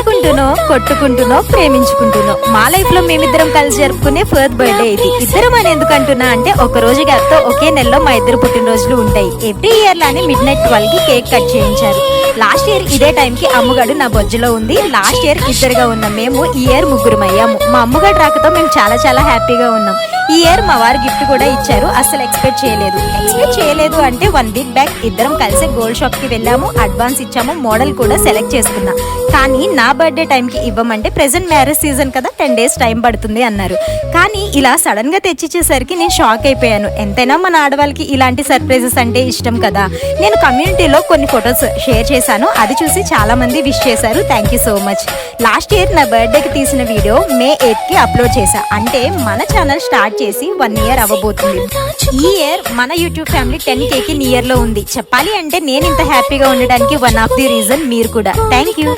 తిట్టుకుంటూనో కొట్టుకుంటూనో ప్రేమించుకుంటూనో మా లైఫ్ లో మేమిద్దరం కలిసి జరుపుకునే ఫస్ట్ బర్త్డే ఇది. ఇద్దరం అని ఎందుకు అంటున్నా అంటే ఒక రోజు గారితో ఒకే నెలలో మా ఇద్దరు పుట్టినరోజులు ఉంటాయి. ఎవ్రీ ఇయర్ లానే మిడ్ నైట్ 12 కి కేక్ కట్ చేయించారు. లాస్ట్ ఇయర్ ఇదే టైం కి అమ్మగాడు నా బొజ్జలో ఉంది. లాస్ట్ ఇయర్ ఇద్దరుగా ఉన్నాం మేము, ఈ ఇయర్ ముగ్గురం అయ్యాము. మా అమ్మగాడు రాకతో మేము చాలా చాలా హ్యాపీగా ఉన్నాం. ఈ ఇయర్ మా వారు గిఫ్ట్ కూడా ఇచ్చారు. అసలు ఎక్స్పెక్ట్ చేయలేదు అంటే 1 వీక్ బ్యాక్ ఇద్దరం కలిసి గోల్డ్ షాప్ కి వెళ్ళాము, అడ్వాన్స్ ఇచ్చాము, మోడల్ కూడా సెలెక్ట్ చేసుకున్నా. కానీ నా బర్త్డే టైంకి ఇవ్వమంటే ప్రెసెంట్ మ్యారేజ్ సీజన్ కదా 10 days టైం పడుతుంది అన్నారు. కానీ ఇలా సడన్ గా తెచ్చిచ్చేసరికి నేను షాక్ అయిపోయాను. ఎంతైనా మన ఆడవాళ్ళకి ఇలాంటి సర్ప్రైజెస్ అంటే ఇష్టం కదా. నేను కమ్యూనిటీలో కొన్ని ఫొటోస్ షేర్ చేశాను, అది చూసి చాలా మంది విష్ చేశారు. Thank you so much. Last year నా బర్త్డేకి తీసిన వీడియో May 8 కి అప్లోడ్ చేశా. అంటే మన ఛానల్ స్టార్ట్ చేసి 1 year అవ్వబోతుంది. ఈ ఇయర్ మన యూట్యూబ్ ఫ్యామిలీ 10K కి నియర్ లో ఉంది. చెప్పాలి అంటే నేను ఇంత హ్యాపీగా ఉండడానికి వన్ ఆఫ్ ది రీజన్ మీరు కూడా. Thank you.